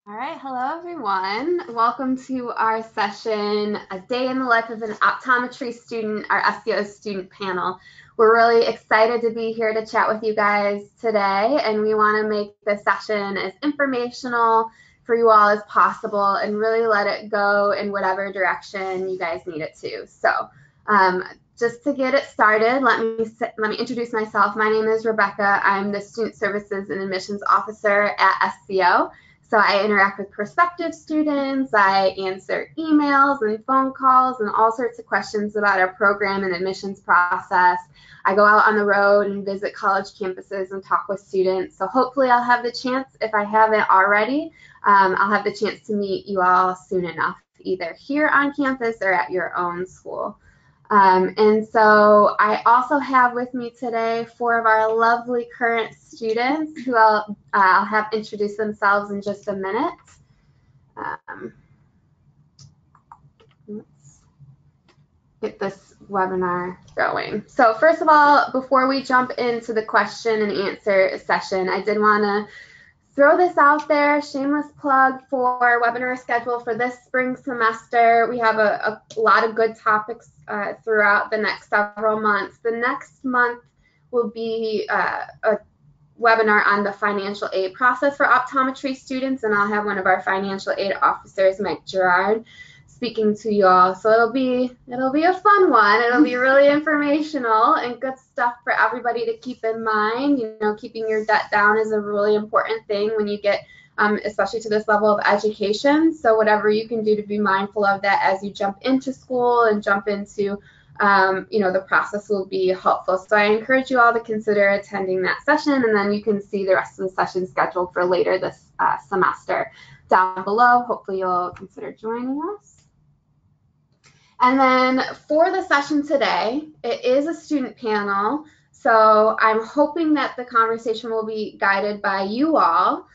All right, hello everyone. Welcome to our session, A Day in the Life of an Optometry Student, our SCO Student Panel. We're really excited to be here to chat with you guys today, and we want to make this session as informational for you all as possible and really let it go in whatever direction you guys need it to. So just to get it started, let me introduce myself. My name is Rebecca. I'm the Student Services and Admissions Officer at SCO. So I interact with prospective students, I answer emails and phone calls and all sorts of questions about our program and admissions process. I go out on the road and visit college campuses and talk with students. So hopefully I'll have the chance, if I haven't already, I'll have the chance to meet you all soon enough, either here on campus or at your own school. And so I also have with me today 4 of our lovely current students who I'll have introduce themselves in just a minute. Let's get this webinar going. So first of all, before we jump into the question and answer session, I did want to throw this out there, shameless plug for webinar schedule for this spring semester. We have a lot of good topics throughout the next several months. The next month will be a webinar on the financial aid process for optometry students, and I'll have one of our financial aid officers, Mike Gerard, speaking to you all. So it'll be a fun one. It'll be really informational and good stuff for everybody to keep in mind. You know, keeping your debt down is a really important thing when you get especially to this level of education. So whatever you can do to be mindful of that as you jump into school and jump into the process will be helpful. So I encourage you all to consider attending that session, and then you can see the rest of the session scheduled for later this semester down below. Hopefully you'll consider joining us. And then for the session today, it is a student panel, so I'm hoping that the conversation will be guided by you all.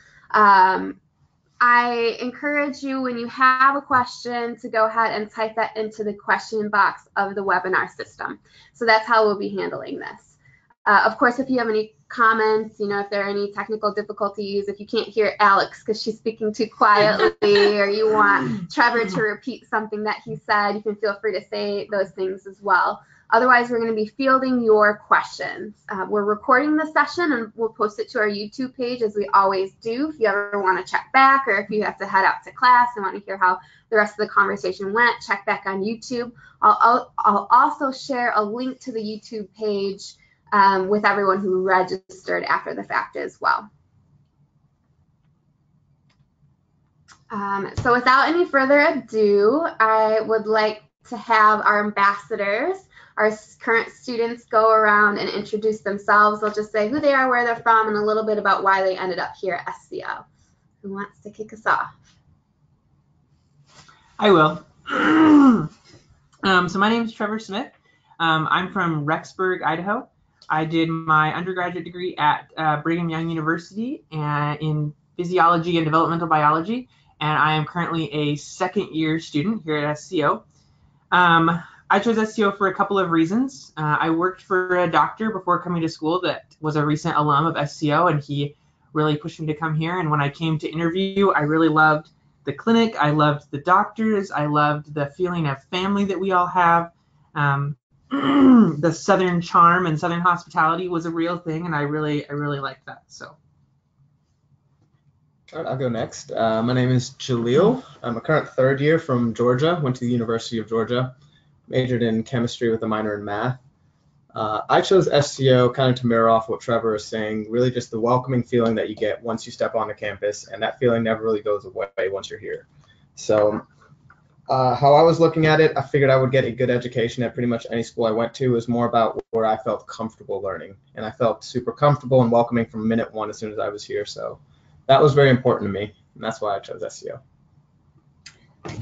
I encourage you, when you have a question, to go ahead and type that into the question box of the webinar system. So that's how we'll be handling this. Of course, if you have any comments, if there are any technical difficulties, if you can't hear Alex because she's speaking too quietly, or you want Trevor to repeat something that he said, you can feel free to say those things as well. Otherwise, we're going to be fielding your questions. We're recording the session and we'll post it to our YouTube page as we always do. If you ever want to check back, or if you have to head out to class and want to hear how the rest of the conversation went, check back on YouTube. I'll also share a link to the YouTube page with everyone who registered after the fact as well. So without any further ado, I would like to have our ambassadors, our current students, go around and introduce themselves. They'll just say who they are, where they're from, and a little bit about why they ended up here at SCO. Who wants to kick us off? I will. So my name is Trevor Smith. I'm from Rexburg, Idaho. I did my undergraduate degree at Brigham Young University in physiology and developmental biology, and I am currently a second-year student here at SCO. I chose SCO for a couple of reasons. I worked for a doctor before coming to school that was a recent alum of SCO, and he really pushed me to come here. And when I came to interview, I really loved the clinic. I loved the doctors. I loved the feeling of family that we all have. The Southern charm and Southern hospitality was a real thing, and I really liked that. So. All right, I'll go next. My name is Jaleel. I'm a current third year from Georgia. Went to the University of Georgia. Majored in chemistry with a minor in math. I chose SCO kind of to mirror off what Trevor is saying, really just the welcoming feeling that you get once you step onto campus, and that feeling never really goes away once you're here. So how I was looking at it, I figured I would get a good education at pretty much any school I went to. It was more about where I felt comfortable learning, and I felt super comfortable and welcoming from minute one as soon as I was here. So that was very important to me, and that's why I chose SCO.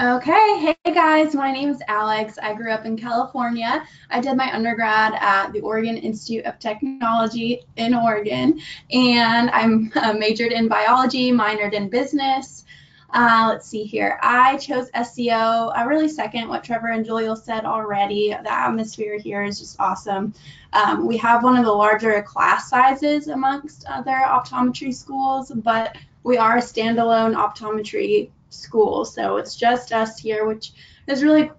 Okay, hey guys, my name is Alex. I grew up in California. I did my undergrad at the Oregon Institute of Technology in Oregon, and I'm majored in biology, minored in business. Let's see here. I chose SCO. I really second what Trevor and Jaleel said already. The atmosphere here is just awesome. We have one of the larger class sizes amongst other optometry schools, but we are a standalone optometry school, so it's just us here, which is really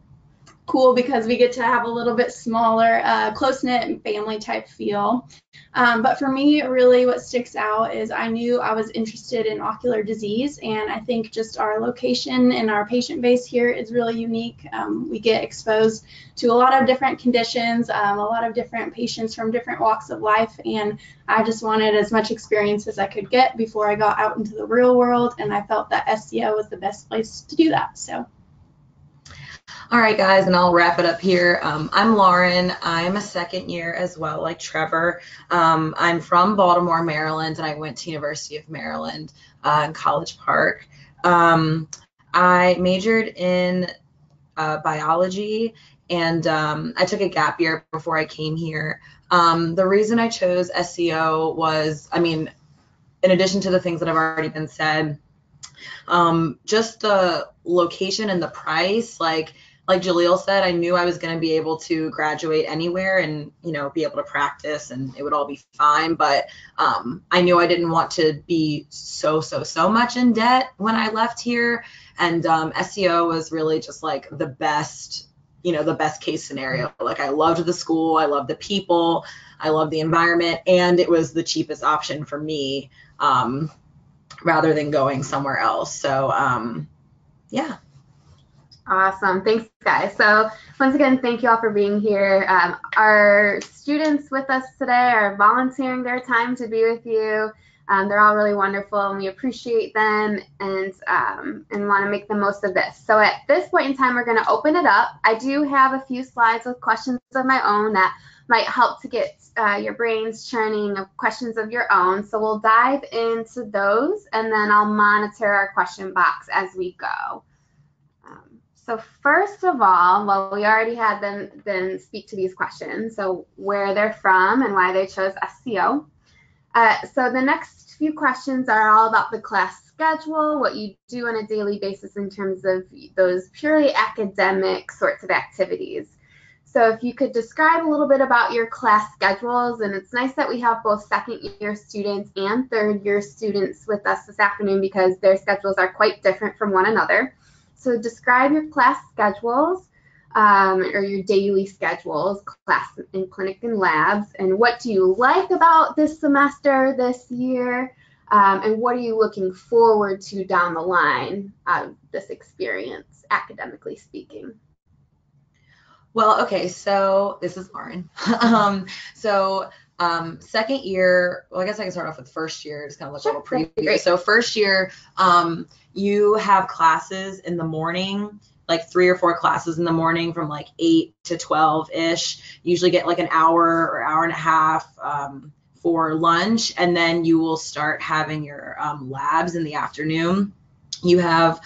cool because we get to have a little bit smaller, close-knit family type feel. But for me, really what sticks out is I knew I was interested in ocular disease, and I think just our location and our patient base here is really unique. We get exposed to a lot of different conditions, a lot of different patients from different walks of life, and I just wanted as much experience as I could get before I got out into the real world, and I felt that SCO was the best place to do that. So. All right, guys, and I'll wrap it up here. I'm Lauren. I'm a second year as well, like Trevor. I'm from Baltimore, Maryland, and I went to University of Maryland in College Park. I majored in biology, and I took a gap year before I came here. The reason I chose SCO was, I mean, in addition to the things that have already been said, just the location and the price, like Jaleel said, I knew I was going to be able to graduate anywhere and, you know, be able to practice and it would all be fine. But I knew I didn't want to be so much in debt when I left here. And SCO was really just like the best, you know, the best case scenario. Like I loved the school, I loved the people, I loved the environment, and it was the cheapest option for me rather than going somewhere else. So yeah. Awesome. Thanks, guys. So once again, thank you all for being here. Our students with us today are volunteering their time to be with you. They're all really wonderful, and we appreciate them and want to make the most of this. So at this point in time, we're going to open it up. I do have a few slides with questions of my own that might help to get your brains churning of questions of your own. So we'll dive into those, and then I'll monitor our question box as we go. So first of all, well, we already had them speak to these questions, so where they're from and why they chose SCO. So the next few questions are all about the class schedule, what you do on a daily basis in terms of those purely academic sorts of activities. So if you could describe a little bit about your class schedules, and it's nice that we have both second year students and third year students with us this afternoon because their schedules are quite different from one another. So describe your class schedules or your daily schedules, class and clinic and labs, and what do you like about this semester, this year, and what are you looking forward to down the line out of this experience, academically speaking? Well, okay, so this is Lauren. Second year, well, I guess I can start off with first year, just kind of like a little preview. So first year, you have classes in the morning, like 3 or 4 classes in the morning from like 8 to 12-ish. You usually get like an hour or hour and a half for lunch, and then you will start having your labs in the afternoon. You have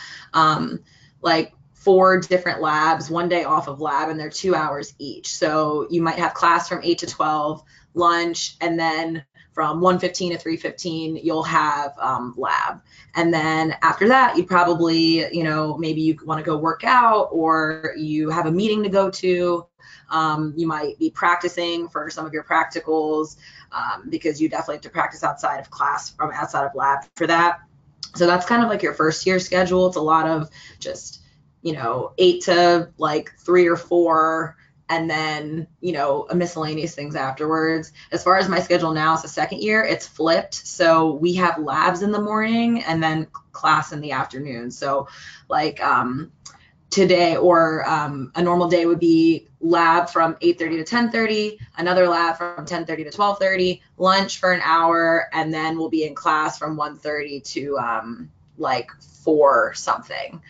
like 4 different labs, 1 day off of lab, and they're 2 hours each. So you might have class from 8 to 12, lunch, and then from 1:15 to 3:15 you'll have lab. And then after that, you probably, you know, maybe you want to go work out or you have a meeting to go to. You might be practicing for some of your practicals because you definitely have to practice outside of class, from outside of lab for that. So that's kind of like your first year schedule. It's a lot of just, you know, 8 to like 3 or 4, and then, you know, miscellaneous things afterwards. As far as my schedule now, it's the second year, it's flipped. So we have labs in the morning and then class in the afternoon. So like today, or a normal day would be lab from 8:30 to 10:30, another lab from 10:30 to 12:30, lunch for an hour, and then we'll be in class from 1:30 to like 4 something.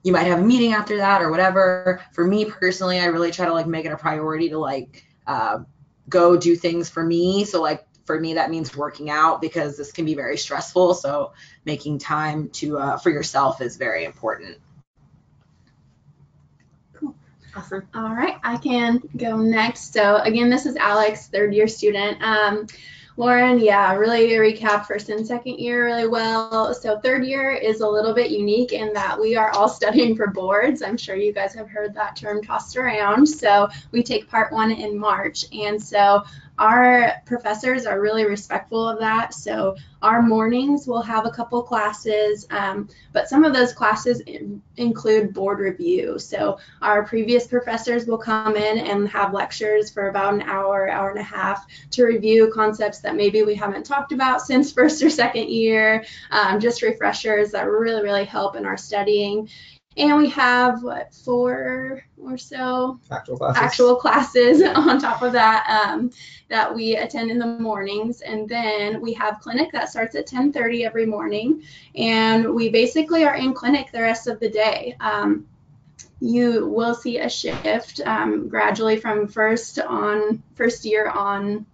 You might have a meeting after that or whatever. For me personally, I really try to like make it a priority to like go do things for me. So like for me, that means working out because this can be very stressful. So making time to for yourself is very important. Cool. Awesome. All right, I can go next. So again, this is Alex, third year student. Lauren, yeah, really recap first and second year really well. So third year is a little bit unique in that we are all studying for boards. I'm sure you guys have heard that term tossed around. So we take part 1 in March. And so Our professors are really respectful of that. So our mornings will have a couple classes, but some of those classes include board review. So our previous professors will come in and have lectures for about an hour, hour and a half to review concepts that maybe we haven't talked about since first or second year, just refreshers that really, really help in our studying. And we have, 4 or so actual classes on top of that that we attend in the mornings. And then we have clinic that starts at 10:30 every morning. And we basically are in clinic the rest of the day. You will see a shift gradually from first year on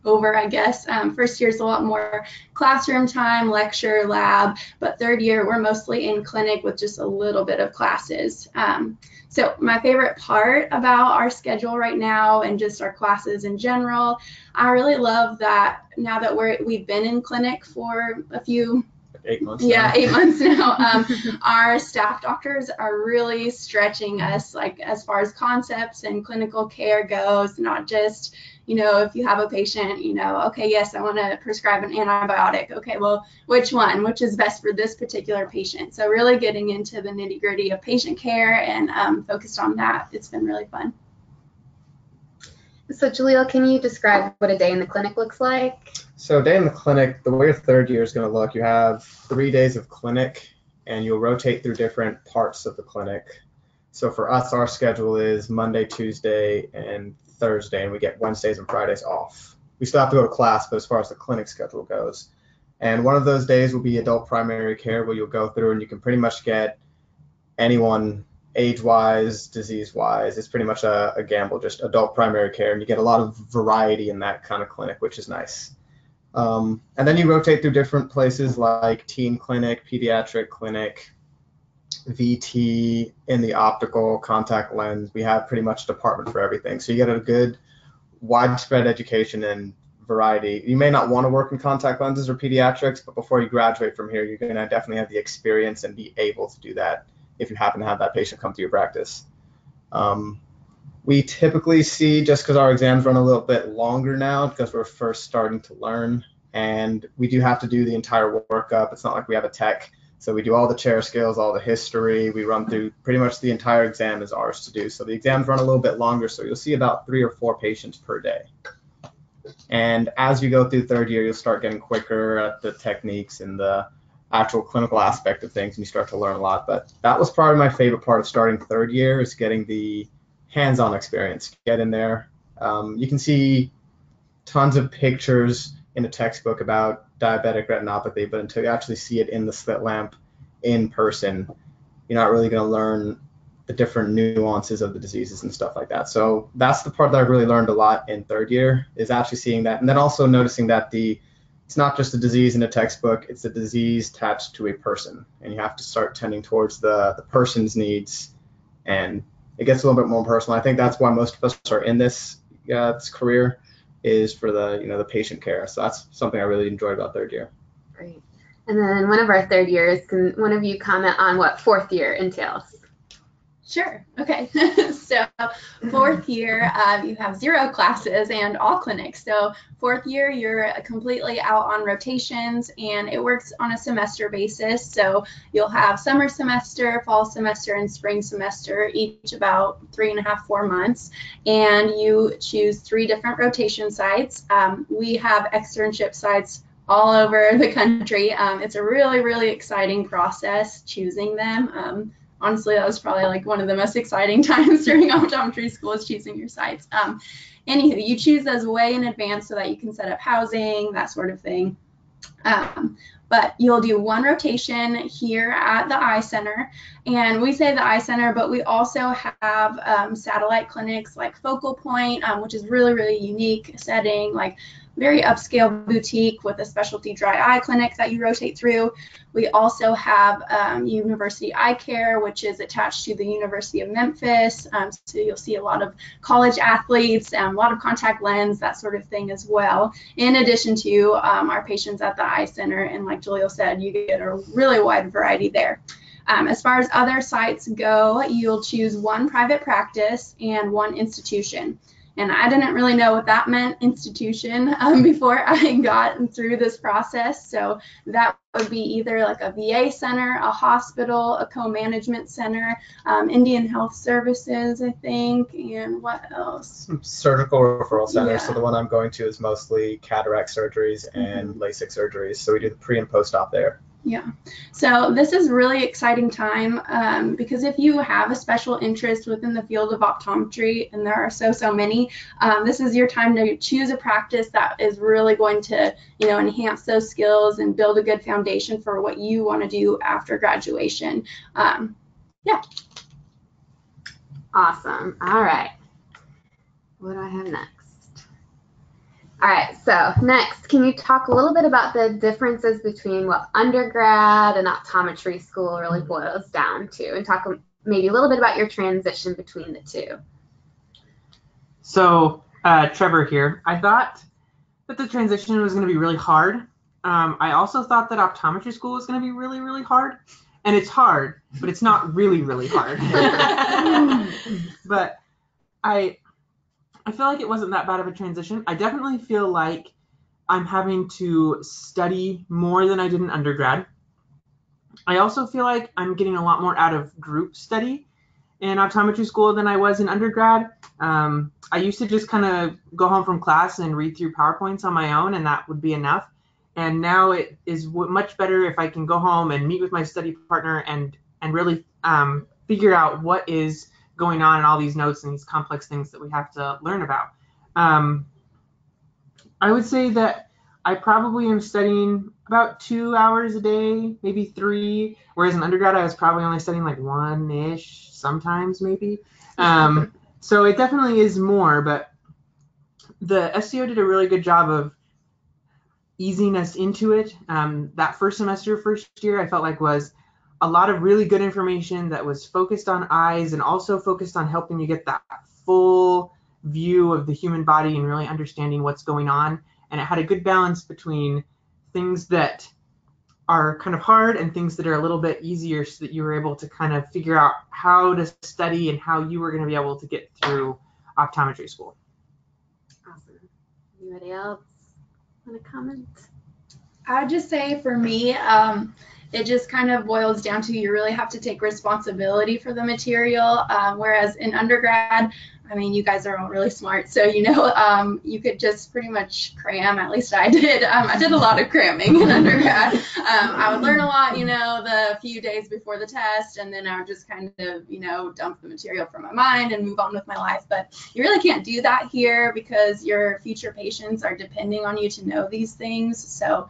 over, I guess. First year is a lot more classroom time, lecture, lab, but third year we're mostly in clinic with just a little bit of classes. So my favorite part about our schedule right now and just our classes in general, I really love that now that we've been in clinic for a few 8 months yeah, now. 8 months now. Our staff doctors are really stretching us, like as far as concepts and clinical care goes, not just, if you have a patient, okay, yes, I want to prescribe an antibiotic. Okay, well, which one? Which is best for this particular patient? So really getting into the nitty gritty of patient care and focused on that. It's been really fun. So Jaleel, can you describe what a day in the clinic looks like? So a day in the clinic, the way your third year is going to look, you have 3 days of clinic, and you'll rotate through different parts of the clinic. So for us, our schedule is Monday, Tuesday, and Thursday, and we get Wednesdays and Fridays off. We still have to go to class, but as far as the clinic schedule goes. And one of those days will be adult primary care, where you'll go through and you can pretty much get anyone age-wise, disease-wise. It's pretty much a gamble, just adult primary care, and you get a lot of variety in that kind of clinic, which is nice. And then you rotate through different places like teen clinic, pediatric clinic, VT, in the optical, contact lens. We have pretty much a department for everything. So you get a good widespread education and variety. You may not want to work in contact lenses or pediatrics, but before you graduate from here, you're going to definitely have the experience and be able to do that if you happen to have that patient come to your practice. We typically see, just because our exams run a little bit longer now because we're first starting to learn, and we do have to do the entire workup. It's not like we have a tech. So we do all the chair skills, all the history. We run through pretty much the entire exam is ours to do. So the exams run a little bit longer. So you'll see about 3 or 4 patients per day. And as you go through third year, you'll start getting quicker at the techniques and the actual clinical aspect of things, and you start to learn a lot. But that was probably my favorite part of starting third year, is getting the hands-on experience. Get in there. You can see tons of pictures in a textbook about diabetic retinopathy, but until you actually see it in the slit lamp in person, you're not really going to learn the different nuances of the diseases and stuff like that. So that's the part that I really learned a lot in third year, is actually seeing that, and then also noticing that it's not just a disease in a textbook, it's a disease attached to a person, and you have to start tending towards the person's needs, and it gets a little bit more personal. I think that's why most of us are in this career, is for the patient care. So that's something I really enjoyed about third year. Great. And then one of our third years, can one of you comment on what fourth year entails? Sure. Okay. So fourth year, you have 0 classes and all clinics. So fourth year, you're completely out on rotations, and it works on a semester basis. So you'll have summer semester, fall semester, and spring semester, each about 3.5, 4 months. And you choose 3 different rotation sites. We have externship sites all over the country. It's a really, really exciting process choosing them. Honestly, that was probably like one of the most exciting times during optometry school, is choosing your sites. Anywho, you choose those way in advance so that you can set up housing, that sort of thing. But you'll do 1 rotation here at the eye center, and we say the eye center, but we also have satellite clinics like Focal Point, which is really, really unique setting, like very upscale boutique with a specialty dry eye clinic that you rotate through. We also have University Eye Care, which is attached to the University of Memphis. So you'll see a lot of college athletes, a lot of contact lens, that sort of thing as well. In addition to our patients at the eye center, and like Jaleel said, you get a really wide variety there. As far as other sites go, you'll choose 1 private practice and 1 institution. And I didn't really know what that meant, institution, before I got through this process. So that would be either like a VA center, a hospital, a co-management center, Indian Health Services, I think, and what else? Surgical referral centers. Yeah. So the one I'm going to is mostly cataract surgeries and LASIK surgeries. So we do the pre and post op there. Yeah. So this is really exciting time because if you have a special interest within the field of optometry, and there are so many, this is your time to choose a practice that is really going to, enhance those skills and build a good foundation for what you want to do after graduation. Yeah. Awesome. All right. What do I have next? All right, so next, can you talk a little bit about the differences between what undergrad and optometry school really boils down to, and talk maybe a little bit about your transition between the two? So, Trevor here. I thought that the transition was going to be really hard. I also thought that optometry school was going to be really, really hard. And it's hard, but it's not really, really hard. But I feel like it wasn't that bad of a transition. I definitely feel like I'm having to study more than I did in undergrad. I also feel like I'm getting a lot more out of group study in optometry school than I was in undergrad. I used to just kind of go home from class and read through PowerPoints on my own, and that would be enough. And now it is much better if I can go home and meet with my study partner and really figure out what is going on in all these notes and these complex things that we have to learn about. I would say that I probably am studying about 2 hours a day, maybe 3, whereas in undergrad I was probably only studying like 1-ish, sometimes maybe. So it definitely is more, but the SCO did a really good job of easing us into it. That first year, I felt like was a lot of really good information that was focused on eyes and also focused on helping you get that full view of the human body and really understanding what's going on. And it had a good balance between things that are kind of hard and things that are a little bit easier, so that you were able to kind of figure out how to study and how you were going to be able to get through optometry school. Awesome. Anybody else want to comment? I would just say for me, it just kind of boils down to you really have to take responsibility for the material, whereas in undergrad, I mean, you guys are all really smart, so you could just pretty much cram. At least I did. I did a lot of cramming in undergrad. I would learn a lot, the few days before the test, and then I would just kind of, dump the material from my mind and move on with my life. But you really can't do that here because your future patients are depending on you to know these things. So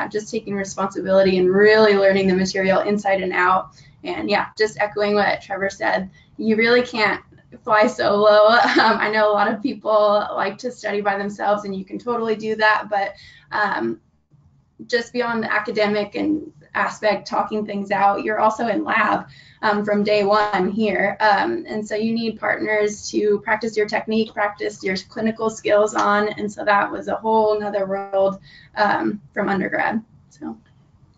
just taking responsibility and really learning the material inside and out. And just echoing what Trevor said, you really can't fly solo. I know a lot of people like to study by themselves, and you can totally do that, but just beyond the academic and aspect, talking things out, you're also in lab from day one here. And so you need partners to practice your technique, practice your clinical skills on. And so that was a whole nother world from undergrad. So.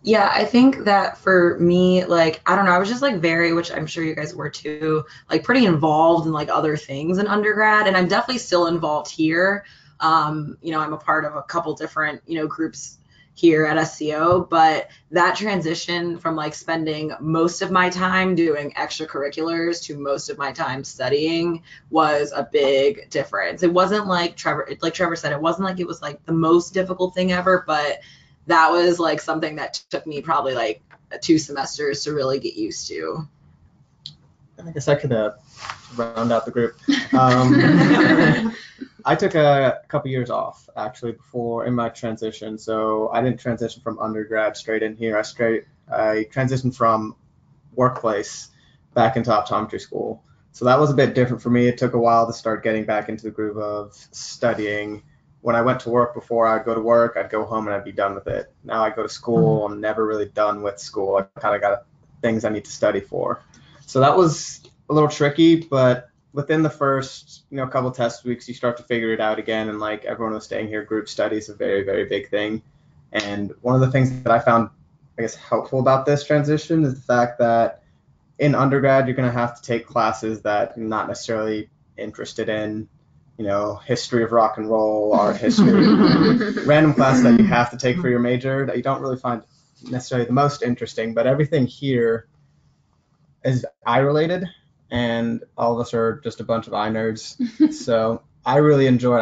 Yeah, I think that for me, I don't know, I was just very, which I'm sure you guys were too, pretty involved in other things in undergrad, and I'm definitely still involved here. I'm a part of a couple different, groups here at SCO, but that transition from spending most of my time doing extracurriculars to most of my time studying was a big difference. It wasn't like Trevor said, it wasn't like it was the most difficult thing ever, but that was something that took me probably 2 semesters to really get used to. I guess I could round out the group. I took a couple years off actually before in my transition, so I didn't transition from undergrad straight in here. I transitioned from workplace back into optometry school. So that was a bit different for me. It took a while to start getting back into the groove of studying. When I went to work before, I'd go to work, I'd go home, and I'd be done with it. Now I go to school, I'm never really done with school. I kind of got things I need to study for. So that was a little tricky, but within the first, couple test weeks, you start to figure it out again. And everyone was saying here, group study is a very, very big thing. And one of the things that I found, helpful about this transition is the fact that in undergrad, you're going to have to take classes that you're not necessarily interested in. history of rock and roll, art history, random classes that you have to take for your major that you don't really find necessarily the most interesting, but everything here is eye related, and all of us are just a bunch of eye nerds. So I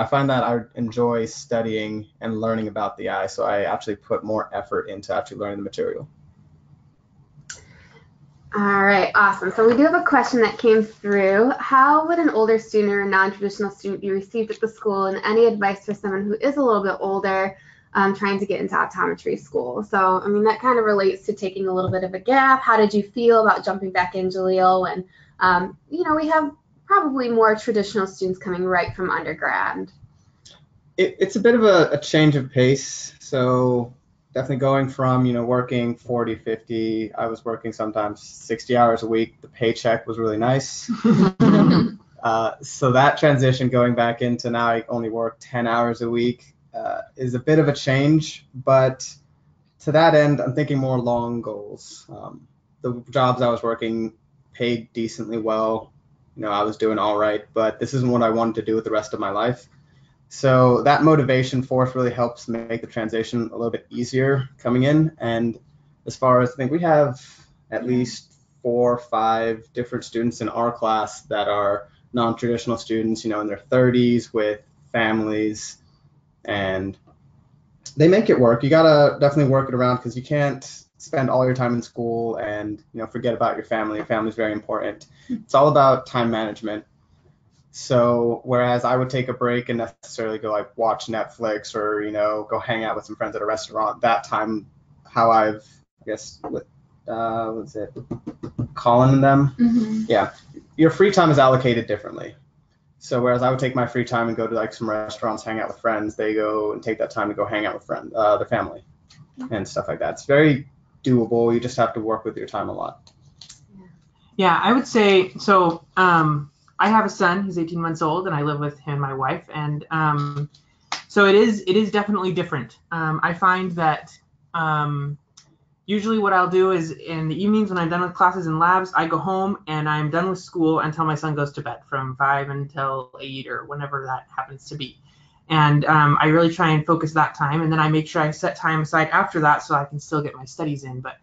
find that I enjoy studying and learning about the eye, so I actually put more effort into actually learning the material. All right, awesome. So we do have a question that came through. How would an older student or a non-traditional student be received at the school, and any advice for someone who is a little bit older trying to get into optometry school? So, I mean, that kind of relates to taking a little bit of a gap. How did you feel about jumping back in, Jaleel, when, we have probably more traditional students coming right from undergrad? It's a bit of a change of pace. So definitely going from, working 40, 50, I was working sometimes 60 hours a week. The paycheck was really nice. So that transition going back into now I only work 10 hours a week is a bit of a change. But to that end, I'm thinking more long goals. The jobs I was working paid decently well. I was doing all right, but this isn't what I wanted to do with the rest of my life. So that motivation force really helps make the transition a little bit easier coming in. And as far as I think we have at least 4 or 5 different students in our class that are non-traditional students, in their 30s with families, and they make it work. You gotta definitely work it around because you can't spend all your time in school and forget about your family. Your family is very important. It's all about time management. So whereas I would take a break and necessarily go like watch Netflix or go hang out with some friends at a restaurant, that time how I've with what's it, Colin and them, yeah, your free time is allocated differently. So whereas I would take my free time and go to like some restaurants, hang out with friends, they go and take that time to go hang out with their family and stuff like that. It's very doable. You just have to work with your time a lot. Yeah, I would say so. I have a son. He's 18 months old, and I live with him and my wife. And so it is definitely different. I find that usually what I'll do is in the evenings when I'm done with classes and labs, I go home and I'm done with school until my son goes to bed from 5 until 8 or whenever that happens to be. And I really try and focus that time. And then I make sure I set time aside after that so I can still get my studies in. But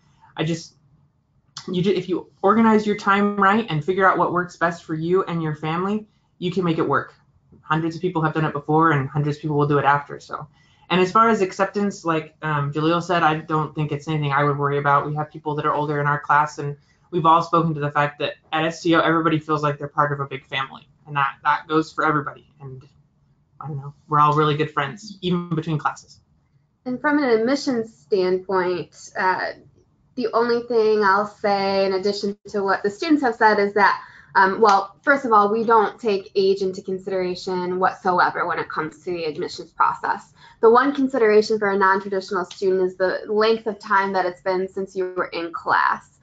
if you organize your time right and figure out what works best for you and your family, you can make it work. Hundreds of people have done it before, and hundreds of people will do it after. So, and as far as acceptance, like Jaleel said, I don't think it's anything I would worry about. We have people that are older in our class, and we've all spoken to the fact that at SCO, everybody feels like they're part of a big family, and that goes for everybody. And I don't know, we're all really good friends, even between classes. And from an admissions standpoint, the only thing I'll say in addition to what the students have said is that, first of all, we don't take age into consideration whatsoever when it comes to the admissions process. The one consideration for a non-traditional student is the length of time that it's been since you were in class.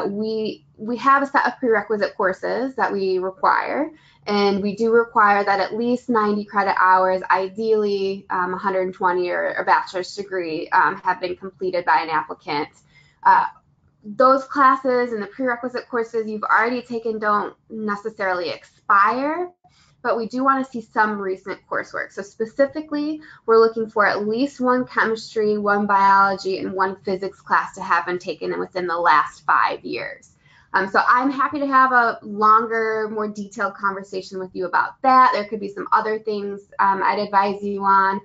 We have a set of prerequisite courses that we require, and we do require that at least 90 credit hours, ideally 120 or a bachelor's degree, have been completed by an applicant. Those classes and the prerequisite courses you've already taken don't necessarily expire, but we do want to see some recent coursework. So specifically, we're looking for at least 1 chemistry, 1 biology, and 1 physics class to have been taken within the last 5 years. So I'm happy to have a longer, more detailed conversation with you about that. There could be some other things I'd advise you on.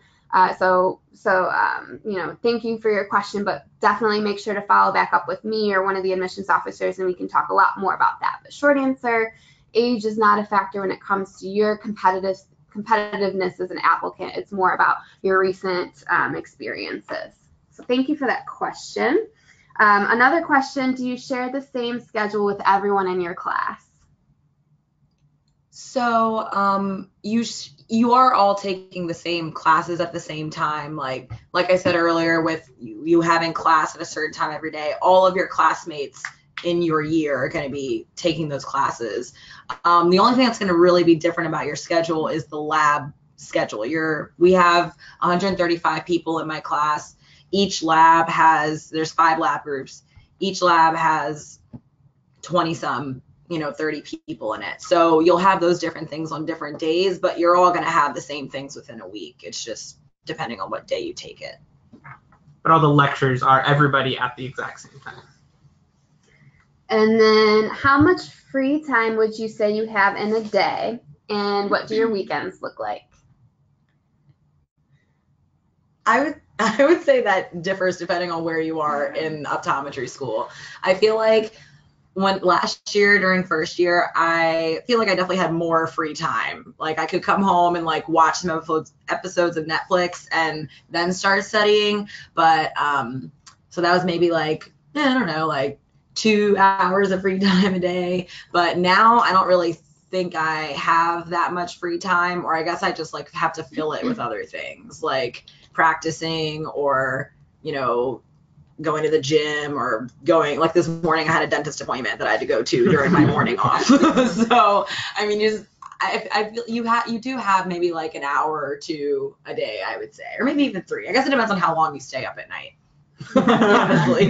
Thank you for your question, but definitely make sure to follow back up with me or one of the admissions officers, and we can talk a lot more about that. But short answer, age is not a factor when it comes to your competitiveness as an applicant. It's more about your recent experiences. So thank you for that question. Another question, do you share the same schedule with everyone in your class? So you are all taking the same classes at the same time. Like I said earlier, with you having class at a certain time every day, all of your classmates in your year are going to be taking those classes. The only thing that's going to really be different about your schedule is the lab schedule. We have 135 people in my class. Each lab there's 5 lab groups. Each lab has 20 some 30 people in it. So you'll have those different things on different days, but you're all going to have the same things within a week. It's just depending on what day you take it. But all the lectures are everybody at the exact same time. And then how much free time would you say you have in a day, and what do your weekends look like? I would say that differs depending on where you are in optometry school. I feel like last year during first year, I feel like I definitely had more free time. Like I could come home and like watch some episodes of Netflix and then start studying. But so that was maybe like, I don't know, like 2 hours of free time a day. But now I don't really think I have that much free time, or I guess I just like have to fill it with other things like practicing or, going to the gym or going, like this morning I had a dentist appointment that I had to go to during my morning off. So, I mean, I feel you do have maybe like an hour or two a day, I would say, or maybe even 3. I guess it depends on how long you stay up at night. Honestly.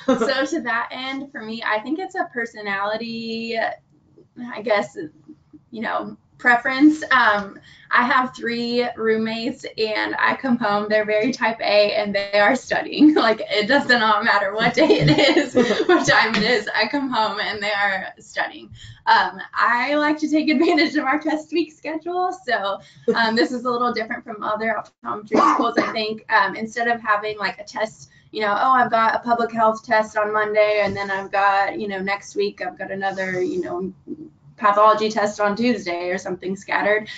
So to that end, for me, I think it's a personality, I guess, preference. I have 3 roommates, and I come home, they're very type A, and they are studying. Like, it does not matter what day it is, what time it is, I come home and they are studying. I like to take advantage of our test week schedule, so this is a little different from other optometry schools. I think instead of having like a test, I've got a public health test on Monday, and then I've got, next week I've got another, pathology test on Tuesday or something scattered.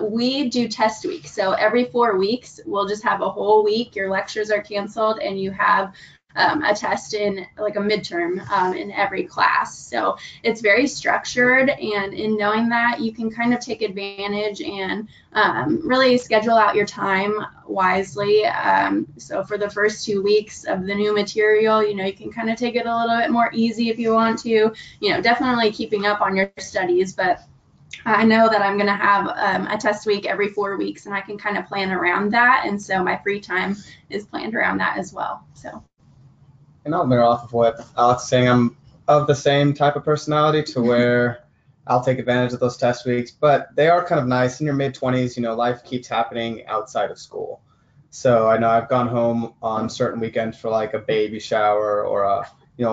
We do test week. So every 4 weeks, we'll just have a whole week. Your lectures are canceled, and you have a test in like a midterm in every class. So it's very structured, and in knowing that, you can kind of take advantage and really schedule out your time wisely. So for the first 2 weeks of the new material, you can kind of take it a little bit more easy if you want to, definitely keeping up on your studies, but I know that I'm going to have a test week every 4 weeks, and I can kind of plan around that. And so my free time is planned around that as well. So. And I'll mirror off of what Alex is saying. I'm of the same type of personality to where I'll take advantage of those test weeks, but they are kind of nice. In your mid-20s, life keeps happening outside of school. So I know I've gone home on certain weekends for like a baby shower or a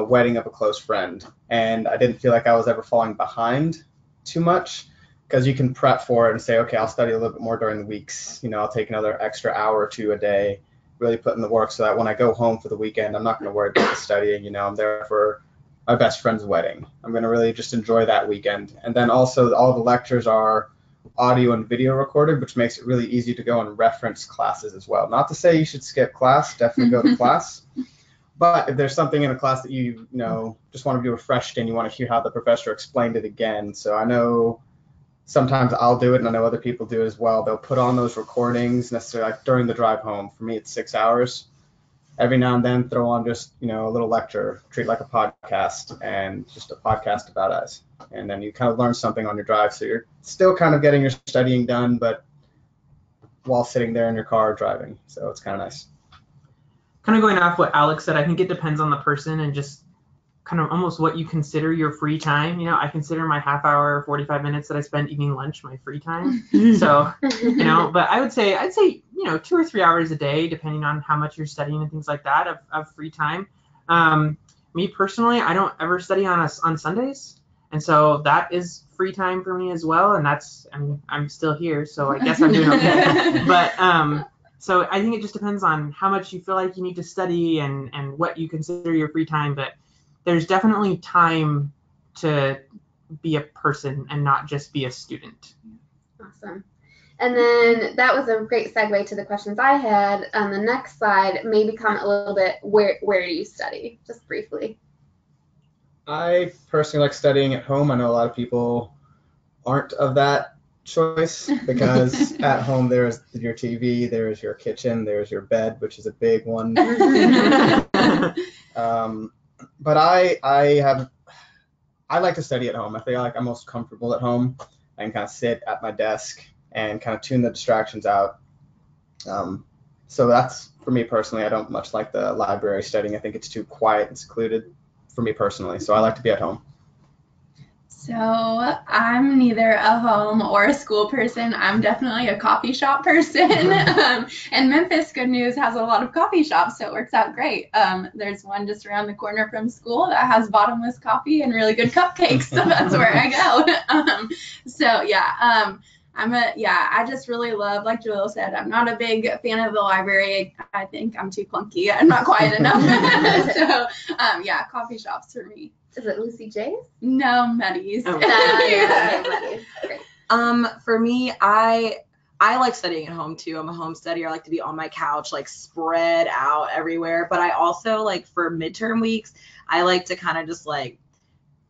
wedding of a close friend, and I didn't feel like I was ever falling behind too much because you can prep for it and say, okay, I'll study a little bit more during the weeks. I'll take another extra hour or 2 a day, really put in the work so that when I go home for the weekend, I'm not going to worry about the studying. I'm there for my best friend's wedding. I'm going to really just enjoy that weekend. And then also all the lectures are audio and video recorded, which makes it really easy to go and reference classes as well. Not to say you should skip class, definitely go to class. But if there's something in a class that you just want to be refreshed in, you want to hear how the professor explained it again. So I know sometimes I'll do it, and I know other people do as well. They'll put on those recordings necessarily like during the drive home. For me, it's 6 hours. Every now and then, throw on just a little lecture, treat it like a podcast, and just a podcast about us. And then you kind of learn something on your drive. So you're still kind of getting your studying done, but while sitting there in your car driving. So it's kind of nice. Kind of going off what Alex said, I think it depends on the person and just kind of almost what you consider your free time. I consider my half hour, 45 minutes that I spend eating lunch my free time. So, but I'd say, 2 or 3 hours a day, depending on how much you're studying and things like that of free time. Me personally, I don't ever study on Sundays. And so that is free time for me as well. And I'm still here, so I guess I'm doing okay. But, so I think it just depends on how much you feel like you need to study and what you consider your free time. But there's definitely time to be a person and not just be a student. Awesome. And then that was a great segue to the questions I had. On the next slide, maybe comment a little bit, where do you study? Just briefly. I personally like studying at home. I know a lot of people aren't of that choice because at home there's your TV, there's your kitchen, there's your bed, which is a big one. But I like to study at home. I feel like I'm most comfortable at home and kind of sit at my desk and kind of tune the distractions out. So that's, for me personally, I don't much like the library studying. I think it's too quiet and secluded for me personally. So I like to be at home. So I'm neither a home or a school person. I'm definitely a coffee shop person. And Memphis, good news, has a lot of coffee shops, so it works out great. There's one just around the corner from school that has bottomless coffee and really good cupcakes, so that's where I go. I just really love, like Jalil said, I'm not a big fan of the library. I think I'm too clunky. I'm not quiet enough. So, coffee shops for me. Is it Lucy J's? No, Meddy's. Oh. Meddy's. Great. For me, I like studying at home too. I'm a home studier. I like to be on my couch, like spread out everywhere. But I also like for midterm weeks, I like to kind of just like,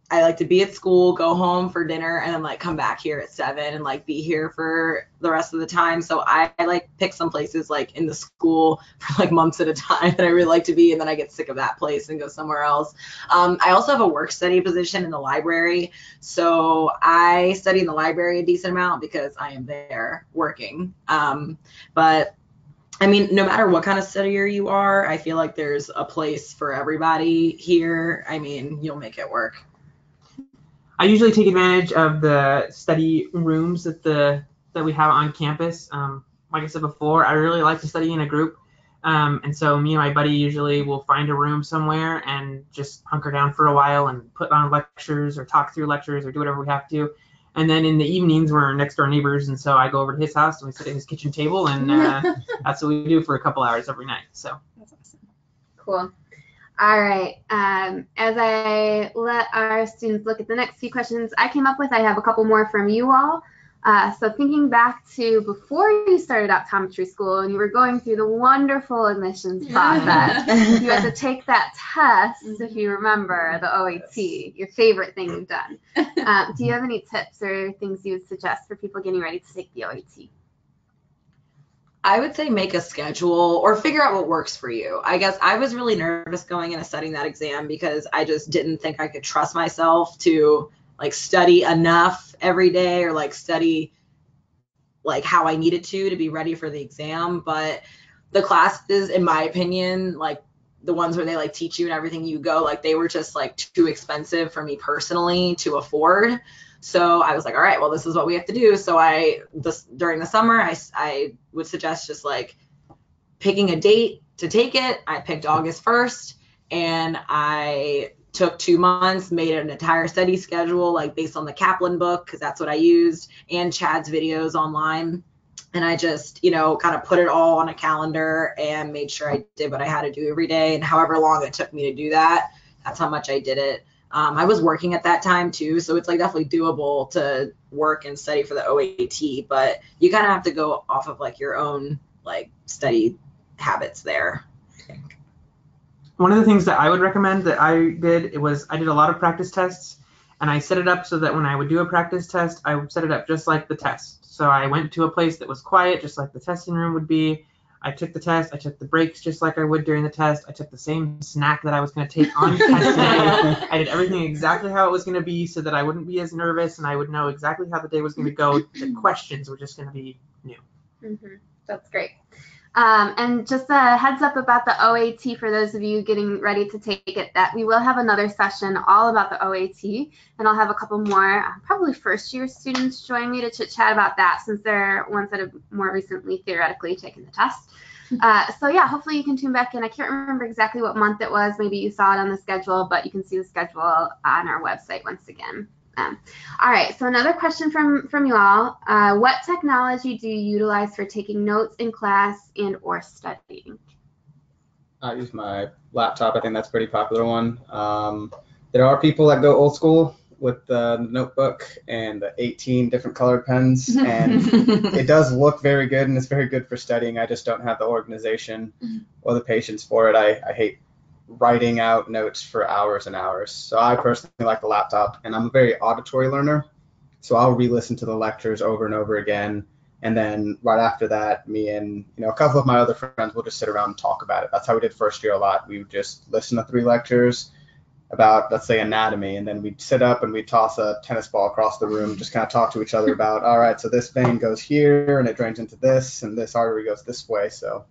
I like to be at school, go home for dinner, and then like come back here at 7 and like be here for the rest of the time. So I like pick some places like in the school for like months at a time that I really like to be, and then I get sick of that place and go somewhere else. I also have a work study position in the library. So I study in the library a decent amount because I am there working. But I mean, no matter what kind of studier you are, I feel like there's a place for everybody here. I mean, you'll make it work. I usually take advantage of the study rooms that we have on campus. Like I said before, I really like to study in a group. And so me and my buddy usually will find a room somewhere and just hunker down for a while and put on lectures or talk through lectures or do whatever we have to. And then in the evenings, we're next door neighbors, and so I go over to his house and we sit at his kitchen table, and that's what we do for a couple hours every night. So That's awesome. Cool. All right. As I let our students look at the next few questions I came up with, I have a couple more from you all. So thinking back to before you started optometry school and you were going through the wonderful admissions process, you had to take that test, if you remember, the OAT, your favorite thing you've done. Do you have any tips or things you would suggest for people getting ready to take the OAT? I would say make a schedule or figure out what works for you. I guess I was really nervous going into studying that exam because I just didn't think I could trust myself to like study enough every day or like study like how I needed to be ready for the exam. But the classes, in my opinion, like the ones where they like teach you and everything you go, like they were just like too expensive for me personally to afford. So I was like, all right, well, this is what we have to do. So during the summer, I would suggest just like picking a date to take it. I picked August 1st, and I took 2 months, made an entire study schedule, like based on the Kaplan book, because that's what I used, and Chad's videos online. And I just, kind of put it all on a calendar and made sure I did what I had to do every day. And however long it took me to do that, that's how much I did it. I was working at that time too, so it's like definitely doable to work and study for the OAT, but you kind of have to go off of like your own like study habits there. one of the things that I would recommend that I did, I did a lot of practice tests, and I set it up so that when I would do a practice test, I would set it up just like the test. So I went to a place that was quiet, just like the testing room would be. I took the test. I took the breaks just like I would during the test. I took the same snack that I was going to take on test day. I did everything exactly how it was going to be so that I wouldn't be as nervous and I would know exactly how the day was going to go. The questions were just going to be new. Mm-hmm. That's great. And just a heads up about the OAT for those of you getting ready to take it, that we will have another session all about the OAT, and I'll have a couple more probably first year students join me to chit chat about that, since they're ones that have more recently theoretically taken the test. So yeah, hopefully you can tune back in. I can't remember exactly what month it was. Maybe you saw it on the schedule, but you can see the schedule on our website once again. All right, so another question from you all. What technology do you utilize for taking notes in class and or studying? I use my laptop. I think that's a pretty popular one. There are people that go old school with the notebook and the 18 different colored pens, and it does look very good, and it's very good for studying. I just don't have the organization or the patience for it. I hate writing out notes for hours and hours. So I personally like the laptop, and I'm a very auditory learner. So I'll re-listen to the lectures over and over again. And then right after that, me and a couple of my other friends will just sit around and talk about it. That's how we did first year a lot. We would just listen to 3 lectures about, let's say, anatomy, and then we'd sit up and we'd toss a tennis ball across the room, just kind of talk to each other about, all right, so this vein goes here and it drains into this, and this artery goes this way. So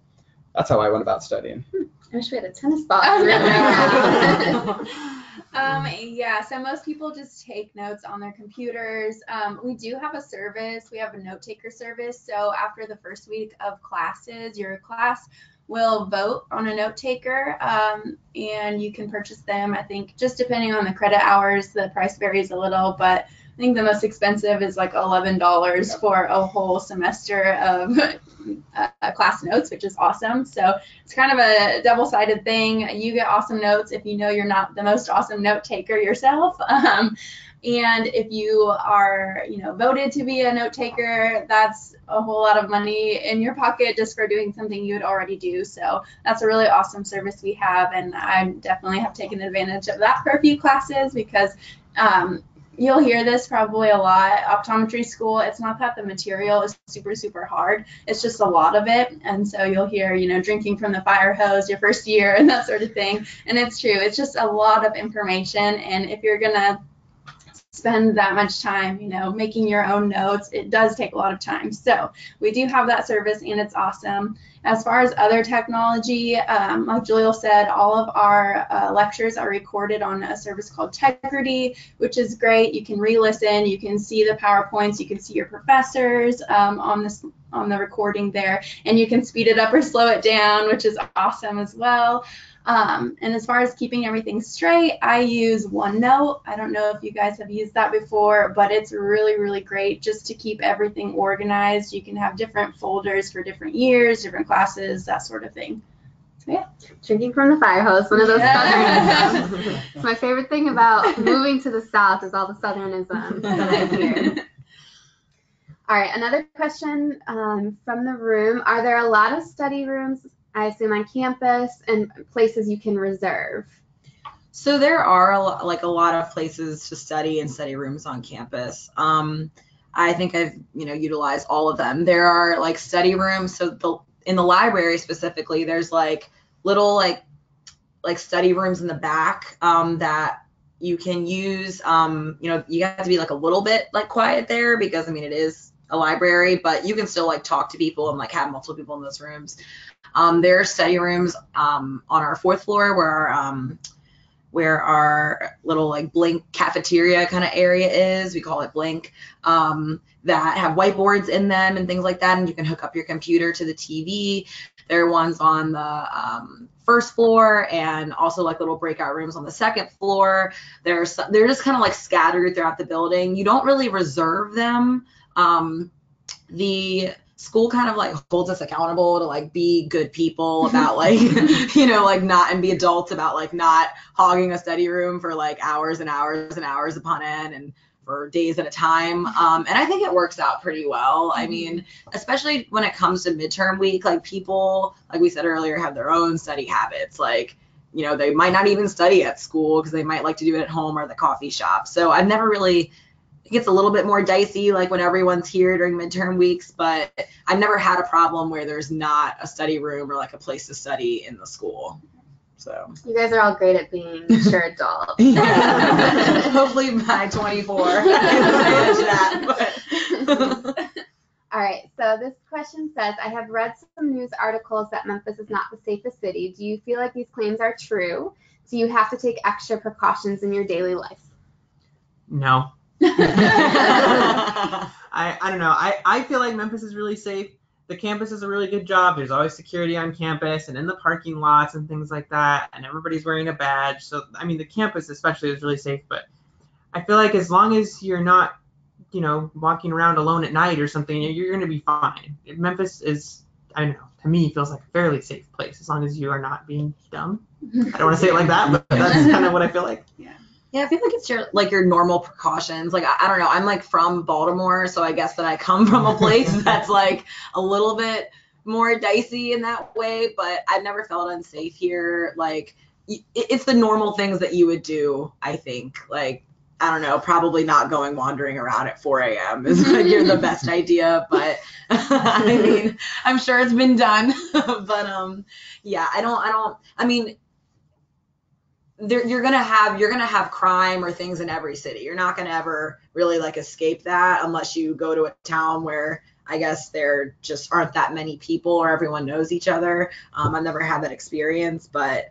that's how I went about studying. I wish we had a tennis ball. Yeah, so most people just take notes on their computers. We do have a service. We have a note taker service. So after the first week of classes, your class will vote on a note taker, and you can purchase them. I think just depending on the credit hours, the price varies a little, but I think the most expensive is like $11 for a whole semester of class notes, which is awesome. So it's kind of a double-sided thing. You get awesome notes if you know you're not the most awesome note taker yourself. And if you are, voted to be a note taker, that's a whole lot of money in your pocket just for doing something you would already do. So that's a really awesome service we have, and I definitely have taken advantage of that for a few classes because you'll hear this probably a lot. Optometry school, it's not that the material is super, super hard. It's just a lot of it. And so you'll hear, drinking from the fire hose your first year and that sort of thing. And it's true. It's just a lot of information. And if you're going to spend that much time, making your own notes, it does take a lot of time. So we do have that service, and it's awesome. As far as other technology, like Jaleel said, all of our lectures are recorded on a service called Tegrity, which is great. You can re-listen, you can see the PowerPoints, you can see your professors on the recording there, and you can speed it up or slow it down, which is awesome as well. And as far as keeping everything straight, I use OneNote. I don't know if you guys have used that before, but it's really, really great just to keep everything organized. You can have different folders for different years, different classes, that sort of thing. So, yeah. Drinking from the fire hose, one of those Southernisms. It's my favorite thing about moving to the South is all the Southernisms that I hear. All right, another question from the room. Are there a lot of study rooms, I assume, on campus and places you can reserve? So there are a lot of places to study and study rooms on campus. I think I've utilized all of them. There are study rooms. So in the library specifically, there's little study rooms in the back that you can use. You have to be a little bit quiet there because it is a library, but you can still talk to people and have multiple people in those rooms. There are study rooms on our fourth floor where our little Blink cafeteria kind of area is. We call it Blink, that have whiteboards in them and things like that, and you can hook up your computer to the TV. There are ones on the first floor, and also little breakout rooms on the second floor. They're just kind of scattered throughout the building. You don't really reserve them. The school kind of holds us accountable to be good people about not, and be adults about not hogging a study room for hours and hours and hours upon end and for days at a time. And I think it works out pretty well. Especially when it comes to midterm week, people, like we said earlier, have their own study habits. They might not even study at school because they might like to do it at home or the coffee shop. So I've never really, it gets a little bit more dicey when everyone's here during midterm weeks, but I've never had a problem where there's not a study room or a place to study in the school. So you guys are all great at being mature adults. Yeah. Hopefully by 24 I can manage that. All right, so this question says, I have read some news articles that Memphis is not the safest city. Do you feel like these claims are true? Do you have to take extra precautions in your daily life? No. I don't know. I feel like Memphis is really safe. The campus does a really good job. There's always security on campus and in the parking lots and things like that, and everybody's wearing a badge. So the campus especially is really safe, but I feel like as long as you're not walking around alone at night or something, you're going to be fine. Memphis is, I don't know, to me feels like a fairly safe place as long as you are not being dumb. I don't want to say it like that, but that's kind of what I feel like. Yeah, I feel like it's your normal precautions. I don't know. I'm from Baltimore, so I guess that I come from a place that's a little bit more dicey in that way, but I've never felt unsafe here. It's the normal things that you would do, I think. I don't know, probably not going wandering around at 4 a.m. is the best idea, but I'm sure it's been done. But yeah, you're gonna have crime or things in every city. You're not gonna ever really escape that unless you go to a town where I guess there just aren't that many people or everyone knows each other. I've never had that experience, but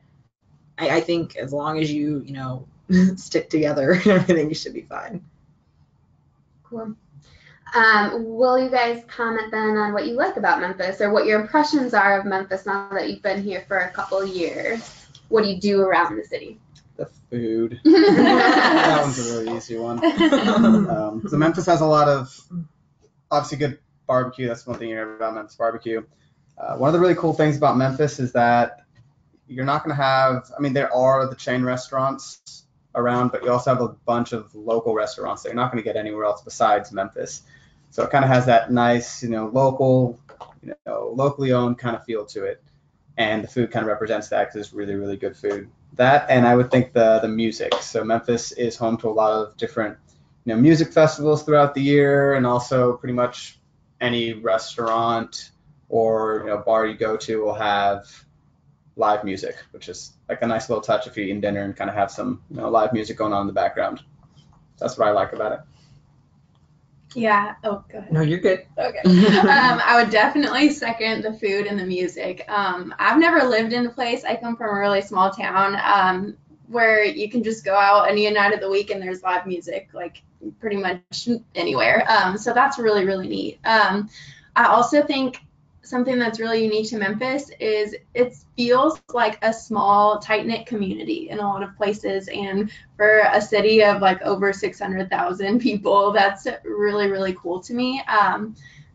I think as long as you stick together and everything should be fine. Cool. Will you guys comment then on what you like about Memphis or what your impressions are of Memphis now that you've been here for a couple years? What do you do around the city? The food. That one's a really easy one. So Memphis has a lot of obviously good barbecue. That's one thing you hear about Memphis barbecue. One of the really cool things about Memphis is that you're not going to have, I mean, there are the chain restaurants around, but you also have a bunch of local restaurants that you're not going to get anywhere else besides Memphis. So it kind of has that nice, local, locally owned kind of feel to it. And the food kind of represents that because it's really, really good food. That, and I would think the music. So Memphis is home to a lot of different, music festivals throughout the year, and also pretty much any restaurant or bar you go to will have live music, which is like a nice little touch if you're eating dinner and kind of have some live music going on in the background. That's what I like about it. Yeah. Oh, go ahead. No, you're good. Okay. I would definitely second the food and the music. I've never lived in a place. I come from a really small town where you can just go out any night of the week and there's live music, like pretty much anywhere. So that's really, really neat. I also think something that's really unique to Memphis is it feels like a small, tight-knit community in a lot of places. And for a city of like over 600,000 people, that's really, really cool to me.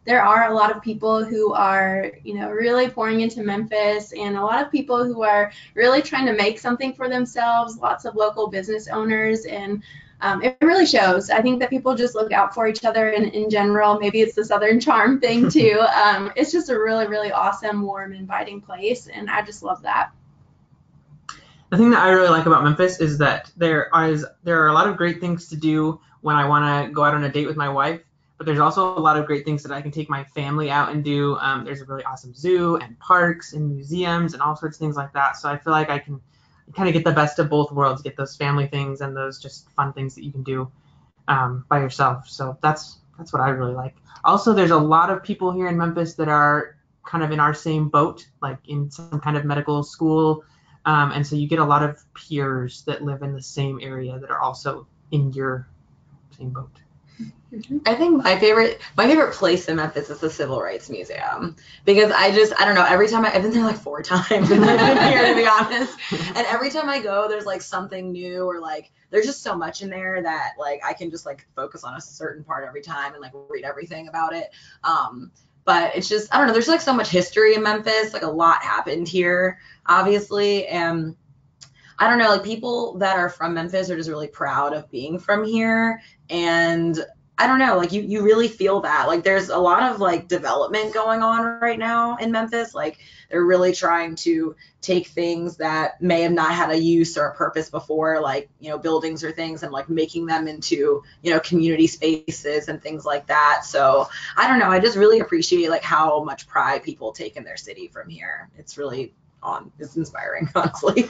There are a lot of people who are, really pouring into Memphis, and a lot of people who are really trying to make something for themselves, lots of local business owners, and it really shows. I think that people just look out for each other, and in general, maybe it's the Southern charm thing too. It's just a really, really awesome, warm, inviting place, and I just love that. The thing that I really like about Memphis is that there are a lot of great things to do when I want to go out on a date with my wife, but there's also a lot of great things that I can take my family out and do. There's a really awesome zoo and parks and museums and all sorts of things like that. So I feel like I can kind of get the best of both worlds, get those family things and those just fun things that you can do by yourself. So that's what I really like. Also, there's a lot of people here in Memphis that are kind of in our same boat, like in some kind of medical school. And so you get a lot of peers that live in the same area that are also in your same boat. I think my favorite place in Memphis is the Civil Rights Museum, because I don't know, every time I've been there like 4 times in my year, to be honest, and every time I go there's like something new, or like there's just so much in there that like I can just like focus on a certain part every time and like read everything about it. But it's just, I don't know, there's like so much history in Memphis, like a lot happened here obviously, and I don't know, like people that are from Memphis are just really proud of being from here. And I don't know, like you really feel that. Like there's a lot of like development going on right now in Memphis. Like they're really trying to take things that may have not had a use or a purpose before, like, buildings or things, and like making them into, community spaces and things like that. So I don't know, I just really appreciate like how much pride people take in their city from here. It's really it's inspiring, honestly.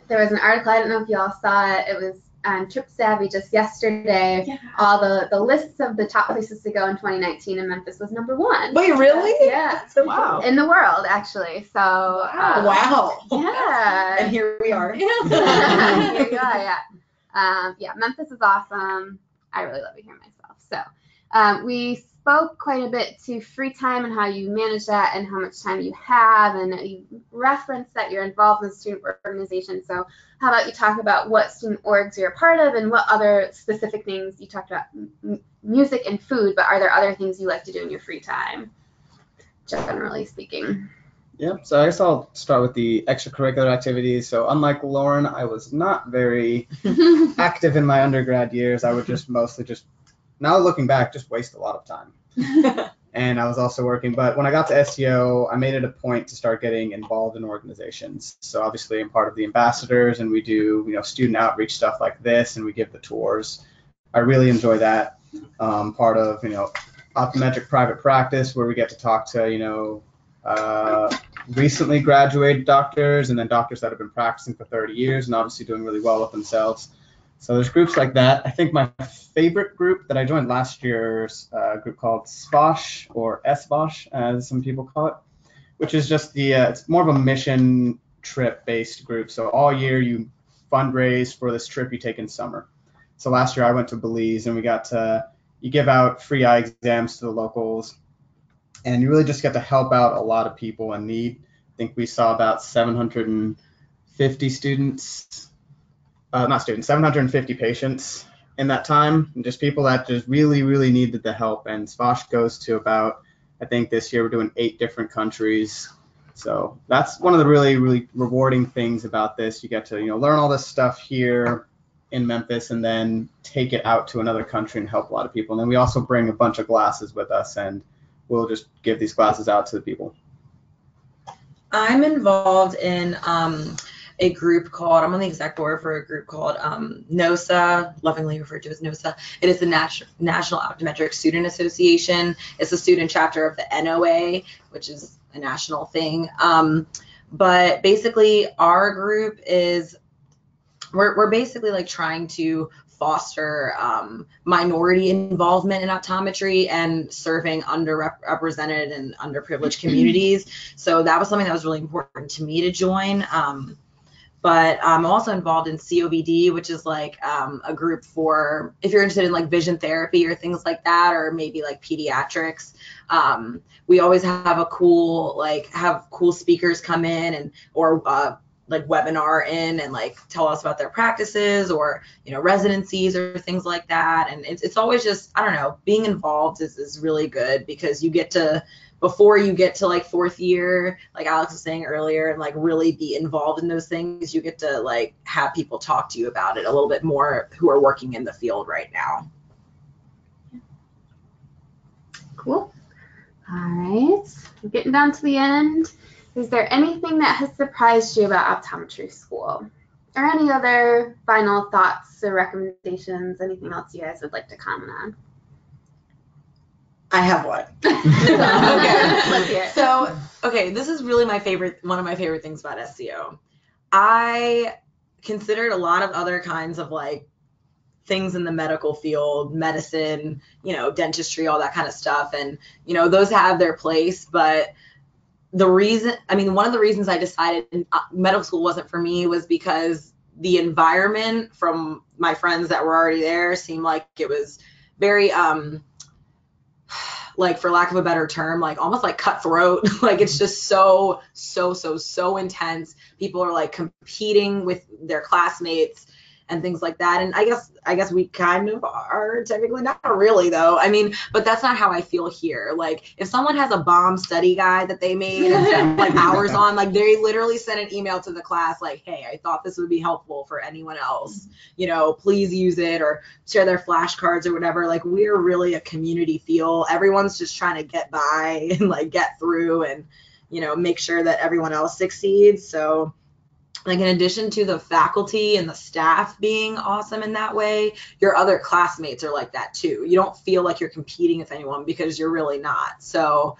There was an article, I don't know if y'all saw it, it was on Trip Savvy just yesterday. Yeah. All the lists of the top places to go in 2019, and Memphis was number 1. Wait, really? Yeah. So Wow. In the world, actually. So wow. Yeah. And here we are. Here you are, yeah. Memphis is awesome. I really love it here myself. So we spoke quite a bit to free time and how you manage that and how much time you have, and you referenced that you're involved in student organization. So how about you talk about what student orgs you're a part of and what other specific things? You talked about music and food, but are there other things you like to do in your free time, generally speaking? Yep, so I guess I'll start with the extracurricular activities. So unlike Lauren, I was not very active in my undergrad years. I would just mostly now looking back, just waste a lot of time. And I was also working, but when I got to SCO, I made it a point to start getting involved in organizations. So obviously I'm part of the ambassadors, and we do, student outreach stuff like this, and we give the tours. I really enjoy that. Part of, optometric private practice, where we get to talk to, recently graduated doctors, and then doctors that have been practicing for 30 years and obviously doing really well with themselves. So there's groups like that. I think my favorite group that I joined last year's a group called SPOSH, or SBOSH as some people call it, which is just it's more of a mission trip based group. So all year you fundraise for this trip you take in summer. So last year I went to Belize, and you give out free eye exams to the locals, and you really just get to help out a lot of people in need. I think we saw about 750 750 patients in that time, and just people that just really, really needed the help. And SPOSH goes to about, I think this year we're doing 8 different countries. So that's one of the really, really rewarding things about this. You get to, learn all this stuff here in Memphis and then take it out to another country and help a lot of people. And then we also bring a bunch of glasses with us, and we'll just give these glasses out to the people. I'm involved in a group called, I'm on the exec board for a group called NOSA, lovingly referred to as NOSA. It is the National Optometric Student Association. It's the student chapter of the NOA, which is a national thing. But basically our group is, we're basically like trying to foster minority involvement in optometry and serving underrepresented and underprivileged communities. So that was something that was really important to me to join. But I'm also involved in COVD, which is like a group for if you're interested in like vision therapy or things like that, or maybe like pediatrics. We always have cool speakers come in or like webinar in and like tell us about their practices or, residencies or things like that. And it's always just, I don't know, being involved is really good because you get to, before you get to like 4th year, like Alex was saying earlier, and like really be involved in those things, you get to like have people talk to you about it a little bit more who are working in the field right now. Cool. All right, we're getting down to the end. Is there anything that has surprised you about optometry school? Or any other final thoughts or recommendations? Anything else you guys would like to comment on? I have one. Okay. Let's hear it. So, this is really one of my favorite things about SCO. I considered a lot of other kinds of like things in the medical field, medicine, dentistry, all that kind of stuff. And, those have their place, but one of the reasons I decided medical school wasn't for me was because the environment from my friends that were already there seemed like it was very, like for lack of a better term, like almost like cutthroat. Like it's just so intense. People are like competing with their classmates and things like that. And I guess we kind of are technically, not really though. But that's not how I feel here. Like if someone has a bomb study guide that they made and spent like hours on, like they literally sent an email to the class like, hey, I thought this would be helpful for anyone else, please use it, or share their flashcards or whatever. Like we're really a community feel. Everyone's just trying to get by and like get through and, make sure that everyone else succeeds. So like in addition to the faculty and the staff being awesome in that way, your other classmates are like that too. You don't feel like you're competing with anyone because you're really not. So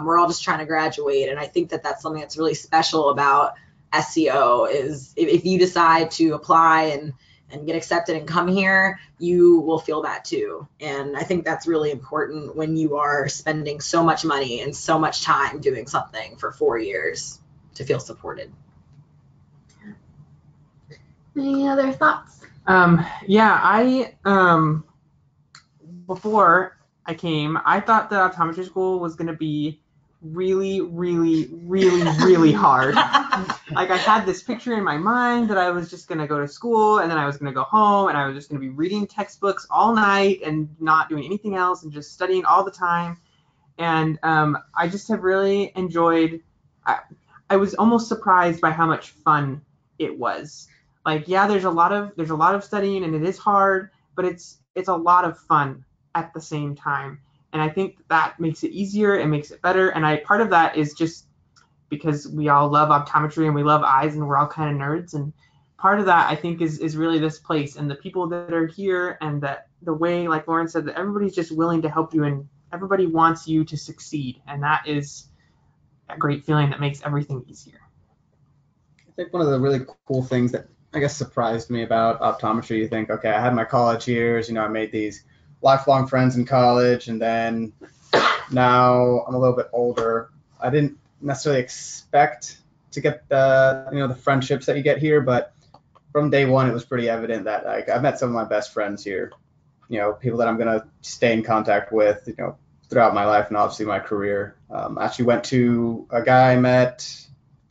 we're all just trying to graduate. And I think that that's something that's really special about SCO is if you decide to apply and get accepted and come here, you will feel that too. And I think that's really important when you are spending so much money and so much time doing something for 4 years to feel supported. Any other thoughts? Before I came, I thought that optometry school was going to be really, really, really, really hard. Like I had this picture in my mind that I was just going to go to school and then I was going to go home and I was just going to be reading textbooks all night and not doing anything else and just studying all the time. And I just have really enjoyed, I was almost surprised by how much fun it was. Like, yeah, there's a lot of studying and it is hard, but it's a lot of fun at the same time. And I think that makes it easier, it makes it better. And part of that is just because we all love optometry and we love eyes and we're all kind of nerds. And part of that I think is really this place and the people that are here, and that the way, like Lauren said, that everybody's just willing to help you and everybody wants you to succeed. And that is a great feeling that makes everything easier. I think one of the really cool things that I guess surprised me about optometry, you think, okay, I had my college years, I made these lifelong friends in college, and then now I'm a little bit older. I didn't necessarily expect to get the friendships that you get here, but from day one, it was pretty evident that like I met some of my best friends here, people that I'm going to stay in contact with, throughout my life and obviously my career. I actually went to a guy I met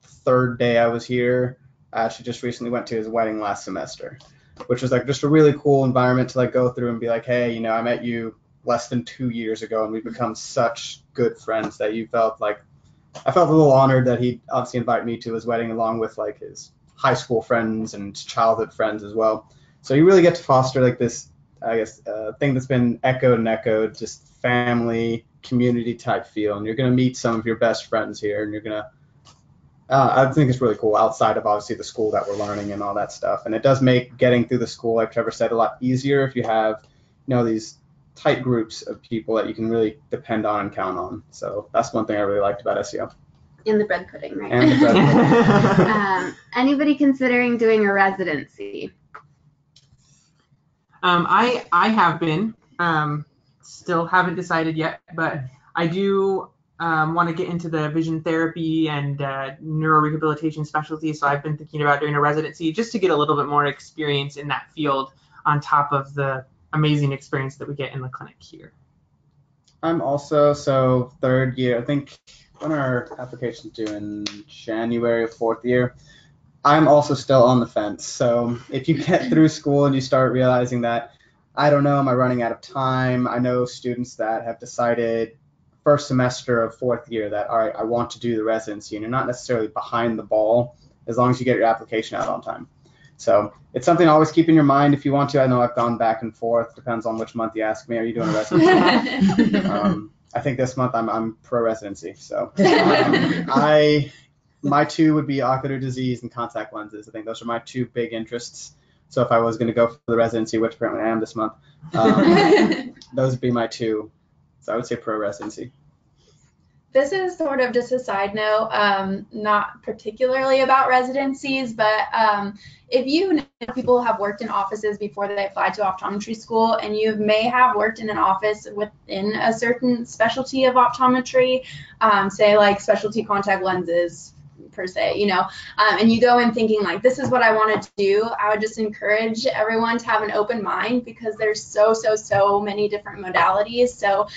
the third day I was here. I actually just recently went to his wedding last semester, which was like just a really cool environment to like go through and be like, hey, I met you less than 2 years ago and we've become such good friends that I felt a little honored that he obviously invited me to his wedding along with like his high school friends and childhood friends as well. So you really get to foster like this, I guess, thing that's been echoed, just family, community type feel. And you're going to meet some of your best friends here, and you're going to, I think it's really cool outside of obviously the school that we're learning and all that stuff. And it does make getting through the school, like Trevor said, a lot easier if you have, these tight groups of people that you can really depend on and count on. So that's one thing I really liked about SCO. And the bread pudding, right? And the bread pudding. Anybody considering doing a residency? I have been, still haven't decided yet, but I do want to get into the vision therapy and neurorehabilitation specialty. So I've been thinking about doing a residency just to get a little bit more experience in that field on top of the amazing experience that we get in the clinic here. I'm also, third year, I think when our application's due in January of fourth year, I'm also still on the fence. So if you get through school and you start realizing that, I don't know, am I running out of time? I know students that have decided first semester of fourth year that, all right, I want to do the residency, and you're not necessarily behind the ball as long as you get your application out on time. So it's something to always keep in your mind if you want to. I know I've gone back and forth. Depends on which month you ask me. Are you doing a residency? I think this month I'm pro residency. So my two would be ocular disease and contact lenses. I think those are my two big interests. So if I was going to go for the residency, which apparently I am this month, those would be my two. So I would say pro residency. This is sort of just a side note, not particularly about residencies, but if you know people have worked in offices before they applied to optometry school, and you may have worked in an office within a certain specialty of optometry, say like specialty contact lenses per se, and you go in thinking like, this is what I want to do, I would just encourage everyone to have an open mind, because there's so many different modalities. So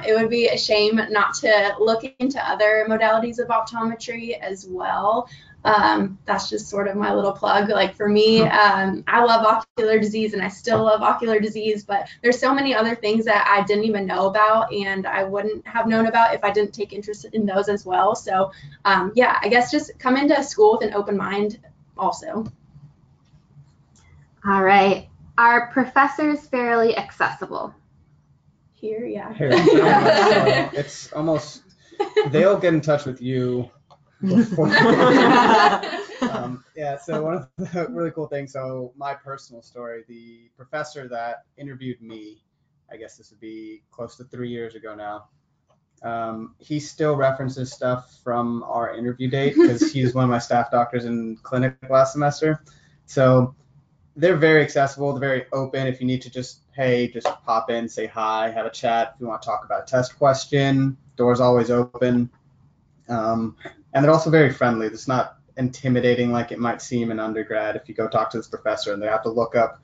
it would be a shame not to look into other modalities of optometry as well. That's just sort of my little plug. Like for me, I love ocular disease and I still love ocular disease, but there's so many other things that I didn't even know about and I wouldn't have known about if I didn't take interest in those as well. So yeah, I guess just come into school with an open mind also. All right. Are professors fairly accessible? Here, yeah. It's almost, they'll get in touch with you before. Yeah, so one of the really cool things, so my personal story, the professor that interviewed me, I guess this would be close to 3 years ago now, he still references stuff from our interview date because he's one of my staff doctors in clinic last semester. So they're very accessible, they're very open. If you need to just pop in, say hi, have a chat. If you want to talk about a test question, door's always open. And they're also very friendly. It's not intimidating like it might seem in undergrad if you go talk to this professor and they have to look up,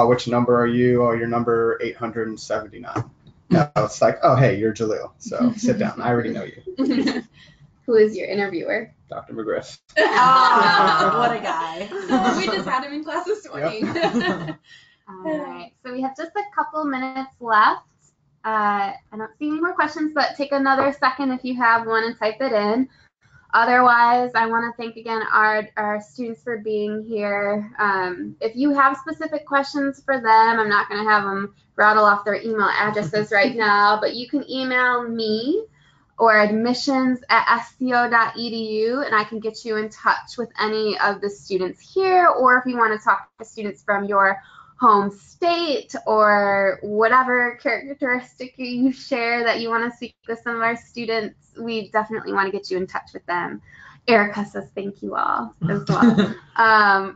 which number are you? Oh, you're number 879. No, it's like, oh, hey, you're Jalil. So sit down. I already know you. Who is your interviewer? Dr. McGriff. Oh, what a guy. We just had him in class this morning. Yep. All right. So we have just a couple minutes left. I don't see any more questions, but take another second if you have one and type it in. Otherwise, I want to thank again our students for being here. If you have specific questions for them, I'm not going to have them rattle off their email addresses right now, but you can email me or admissions@sco.edu, and I can get you in touch with any of the students here, or if you want to talk to students from your home state or whatever characteristic you share that you want to speak with some of our students, we definitely want to get you in touch with them. Erica says thank you all as well.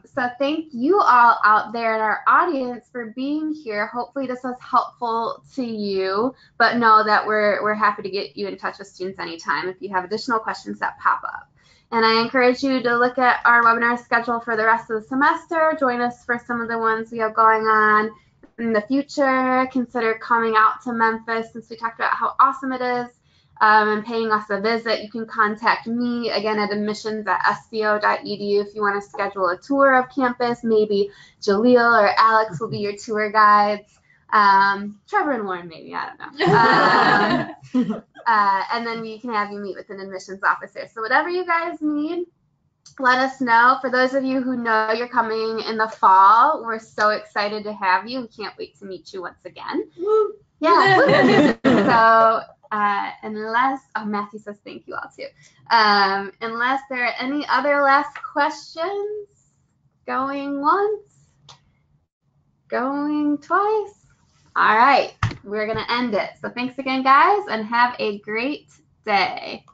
So thank you all out there in our audience for being here. Hopefully this was helpful to you, but know that we're happy to get you in touch with students anytime if you have additional questions that pop up. And I encourage you to look at our webinar schedule for the rest of the semester. Join us for some of the ones we have going on in the future. Consider coming out to Memphis since we talked about how awesome it is, and paying us a visit. You can contact me again at admissions@sco.edu if you want to schedule a tour of campus. Maybe Jaleel or Alex will be your tour guides. Trevor and Lauren, maybe, I don't know. And then we can have you meet with an admissions officer. So whatever you guys need, let us know. For those of you who know you're coming in the fall, we're so excited to have you. We can't wait to meet you once again. Woo. Yeah. So unless, Matthew says thank you all too. Unless there are any other last questions, going once, going twice. All right, we're going to end it. So thanks again, guys, and have a great day.